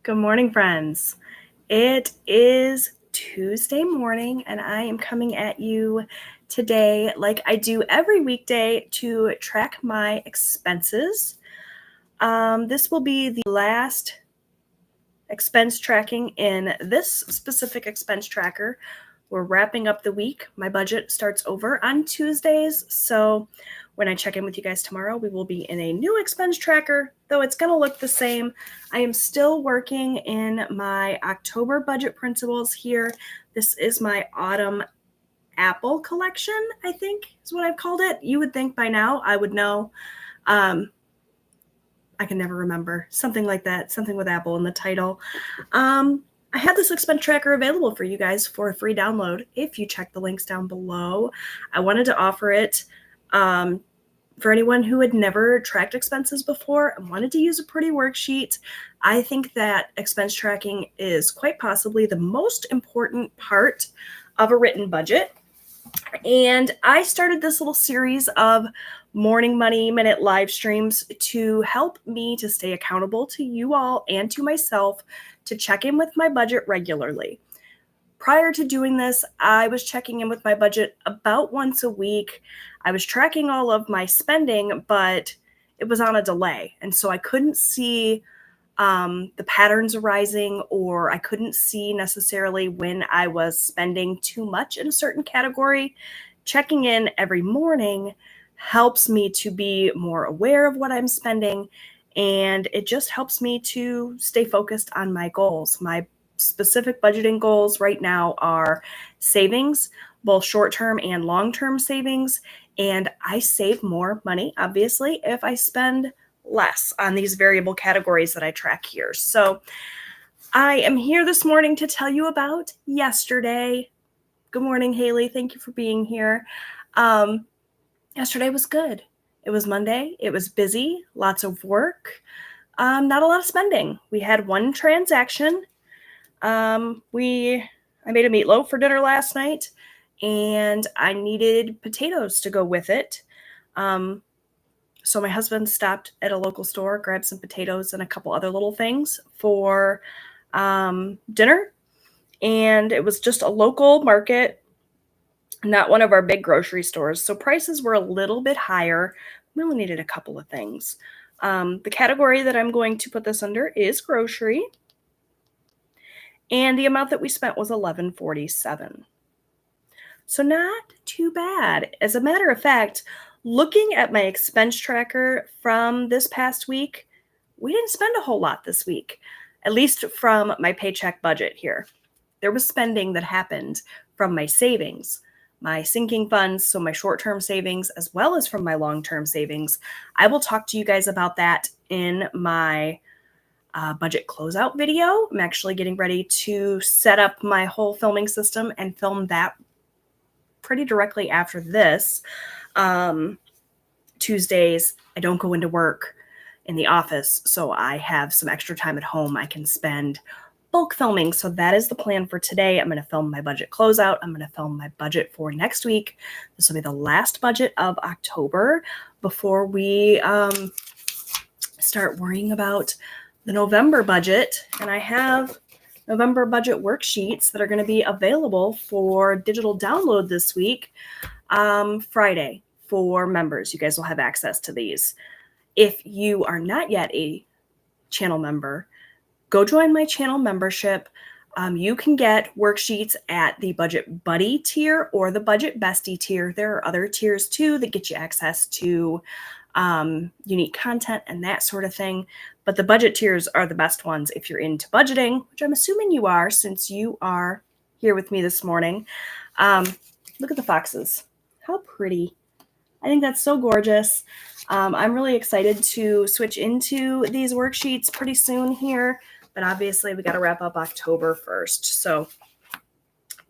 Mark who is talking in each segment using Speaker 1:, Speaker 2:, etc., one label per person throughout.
Speaker 1: Good morning, friends. It is Tuesday morning, and I am coming at you today like I do every weekday to track my expenses. This will be the last expense tracking in this specific expense tracker. We're wrapping up the week. My budget starts over on Tuesdays, so when I check in with you guys tomorrow, we will be in a new expense tracker, though it's going to look the same. I am still working in my October budget printables here. This is my autumn apple collection, I think is what I've called it. You would think by now I would know. I can never remember. Something like that, something with apple in the title. I had this expense tracker available for you guys for a free download if you check the links down below. I wanted to offer it for anyone who had never tracked expenses before and wanted to use a pretty worksheet. I think that expense tracking is quite possibly the most important part of a written budget. And I started this little series of Morning Money Minute live streams to help me to stay accountable to you all and to myself to check in with my budget regularly. Prior to doing this, I was checking in with my budget about once a week. I was tracking all of my spending, but it was on a delay. And so I couldn't see the patterns arising, or I couldn't see necessarily when I was spending too much in a certain category. Checking in every morning helps me to be more aware of what I'm spending, and it just helps me to stay focused on my goals. My specific budgeting goals right now are savings, both short-term and long-term savings, and I save more money, obviously, if I spend less on these variable categories that I track here. So I am here this morning to tell you about yesterday. Good morning, Haley. Thank you for being here. Yesterday was good. It was Monday. It was busy, lots of work, not a lot of spending. We had one transaction. I made a meatloaf for dinner last night, and I needed potatoes to go with it. So my husband stopped at a local store, grabbed some potatoes and a couple other little things for dinner. And it was just a local market, not one of our big grocery stores. So prices were a little bit higher. We only needed a couple of things. The category that I'm going to put this under is grocery. And the amount that we spent was $11.47. So not too bad. As a matter of fact, looking at my expense tracker from this past week, we didn't spend a whole lot this week, at least from my paycheck budget here. There was spending that happened from my savings, my sinking funds, so my short-term savings, as well as from my long-term savings. I will talk to you guys about that in my budget closeout video. I'm actually getting ready to set up my whole filming system and film that pretty directly after this. Tuesdays, I don't go into work in the office, so I have some extra time at home I can spend bulk filming. So that is the plan for today. I'm going to film my budget closeout. I'm going to film my budget for next week. This will be the last budget of October before we start worrying about the November budget. And I have November budget worksheets that are going to be available for digital download this week, Friday, for members. You guys will have access to these. If you are not yet a channel member, go join my channel membership. You can get worksheets at the Budget Buddy tier or the Budget Bestie tier. There are other tiers too that get you access to unique content and that sort of thing. But the budget tiers are the best ones if you're into budgeting, which I'm assuming you are since you are here with me this morning. Look at the foxes. How pretty. I think that's so gorgeous. I'm really excited to switch into these worksheets pretty soon here, but obviously we got to wrap up October first. So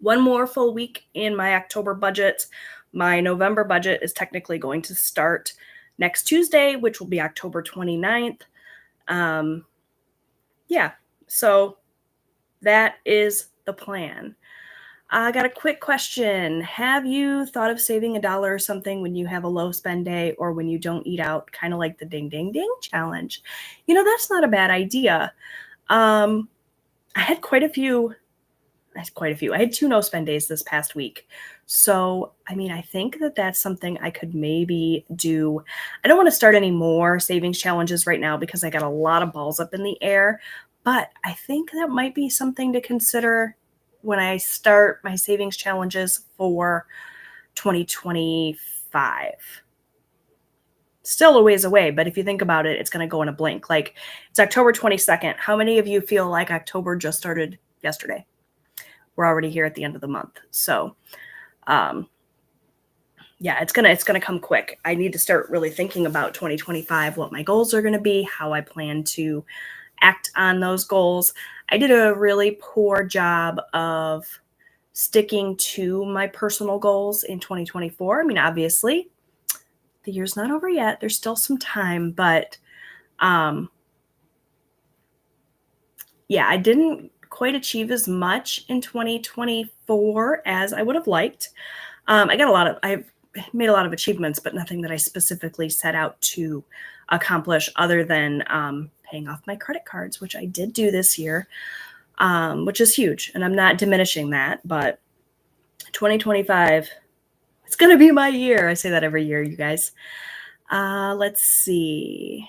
Speaker 1: one more full week in my October budget. My November budget is technically going to start next Tuesday, which will be October 29th. So that is the plan. I got a quick question. Have you thought of saving $1 or something when you have a low spend day or when you don't eat out, kind of like the ding, ding, ding challenge? That's not a bad idea. I had quite a few. I had 2 no spend days this past week. So, I mean, I think that that's something I could maybe do. I don't want to start any more savings challenges right now because I got a lot of balls up in the air, but I think that might be something to consider when I start my savings challenges for 2025. Still a ways away, but if you think about it, it's going to go in a blink. Like, it's October 22nd. How many of you feel like October just started yesterday? We're already here at the end of the month. So, yeah, it's gonna come quick. I need to start really thinking about 2025, what my goals are gonna be, how I plan to act on those goals. I did a really poor job of sticking to my personal goals in 2024. I mean, obviously, the year's not over yet. There's still some time, but yeah, I didn't quite achieve as much in 2024 as I would have liked. I've made a lot of achievements, but nothing that I specifically set out to accomplish other than paying off my credit cards, which I did do this year, which is huge. And I'm not diminishing that, but 2025, it's going to be my year. I say that every year, you guys. Let's see.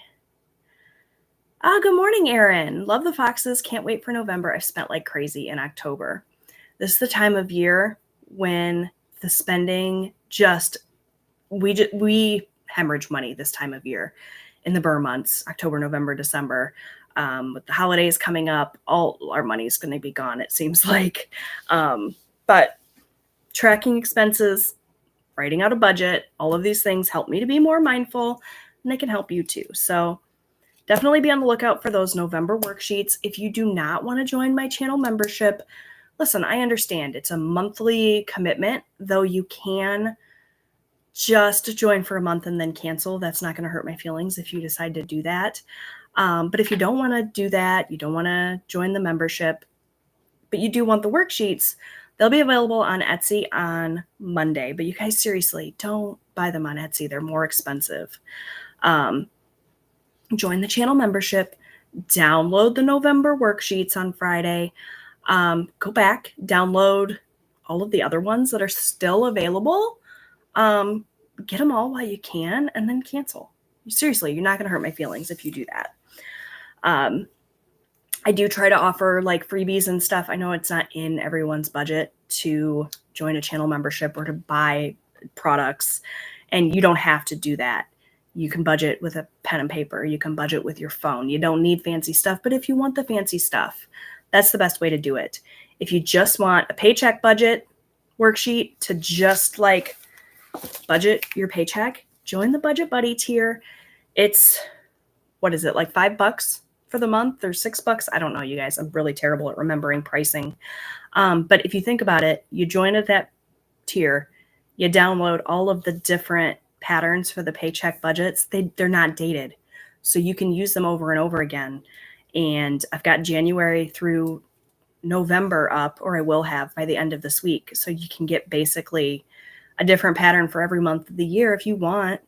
Speaker 1: Good morning, Erin. Love the foxes. Can't wait for November. I've spent like crazy in October. This is the time of year when the spending we hemorrhage money this time of year in the burr months, October, November, December. With the holidays coming up, all our money is going to be gone, it seems like. But tracking expenses, writing out a budget, all of these things help me to be more mindful, and they can help you too. So definitely be on the lookout for those November worksheets. If you do not want to join my channel membership, listen, I understand it's a monthly commitment, though you can just join for a month and then cancel. That's not going to hurt my feelings if you decide to do that. But if you don't want to do that, you don't want to join the membership, but you do want the worksheets, they'll be available on Etsy on Monday. But you guys, seriously, don't buy them on Etsy. They're more expensive. Join the channel membership, download the November worksheets on Friday, go back, download all of the other ones that are still available, get them all while you can, and then cancel. Seriously, you're not going to hurt my feelings if you do that. I do try to offer like freebies and stuff. I know it's not in everyone's budget to join a channel membership or to buy products, and you don't have to do that. You can budget with a pen and paper. You can budget with your phone. You don't need fancy stuff, but if you want the fancy stuff, that's the best way to do it. If you just want a paycheck budget worksheet to just like budget your paycheck, join the Budget Buddy tier. It's, what is it, like $5 for the month or $6? I don't know, you guys. I'm really terrible at remembering pricing. But if you think about it, you join at that tier, you download all of the different patterns for the paycheck budgets. They're not dated, so you can use them over and over again. And I've got January through November up, or I will have by the end of this week. So you can get basically a different pattern for every month of the year if you want.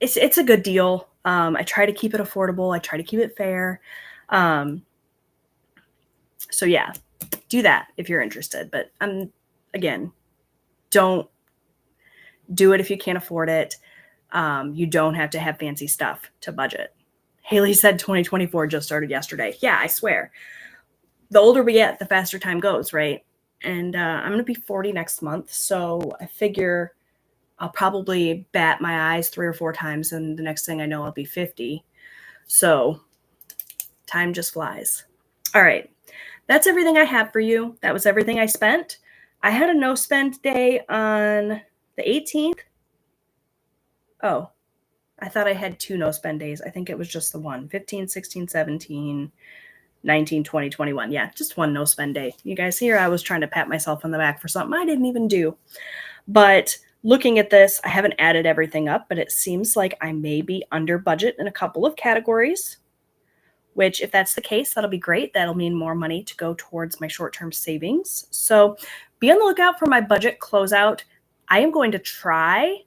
Speaker 1: It's a good deal. I try to keep it affordable. I try to keep it fair. So yeah, do that if you're interested. But again, don't do it if you can't afford it. You don't have to have fancy stuff to budget. Haley said 2024 just started yesterday. Yeah, I swear. The older we get, the faster time goes, right? And I'm going to be 40 next month. So I figure I'll probably bat my eyes 3 or 4 times. And the next thing I know, I'll be 50. So time just flies. All right. That's everything I have for you. That was everything I spent. I had a no spend day on the 18th. Oh, I thought I had 2 no spend days. I think it was just the one. 15, 16, 17, 19, 20, 21. Yeah, just one no spend day. You guys, here I was trying to pat myself on the back for something I didn't even do. But looking at this, I haven't added everything up, but it seems like I may be under budget in a couple of categories, which if that's the case, that'll be great. That'll mean more money to go towards my short-term savings. So be on the lookout for my budget closeout. I am going to try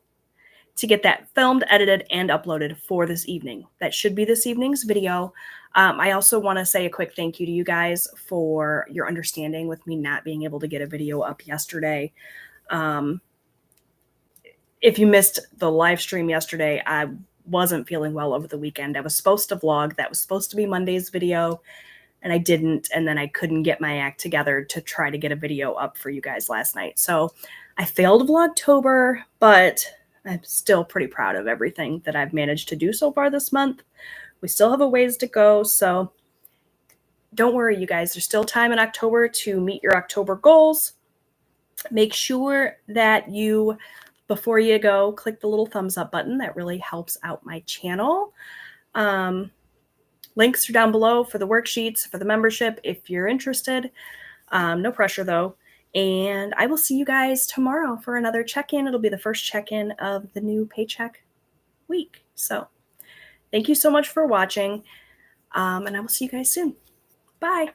Speaker 1: to get that filmed, edited, and uploaded for this evening. That should be this evening's video. I also want to say a quick thank you to you guys for your understanding with me not being able to get a video up yesterday. If you missed the live stream yesterday, I wasn't feeling well over the weekend. I was supposed to vlog. That was supposed to be Monday's video, and I didn't. And then I couldn't get my act together to try to get a video up for you guys last night. So I failed Vlogtober, but I'm still pretty proud of everything that I've managed to do so far this month. We still have a ways to go, so don't worry, you guys. There's still time in October to meet your October goals. Make sure that you, before you go, click the little thumbs up button. That really helps out my channel. Links are down below for the worksheets, for the membership, if you're interested. No pressure, though. And I will see you guys tomorrow for another check-in. It'll be the first check-in of the new paycheck week. So thank you so much for watching, and I will see you guys soon. Bye.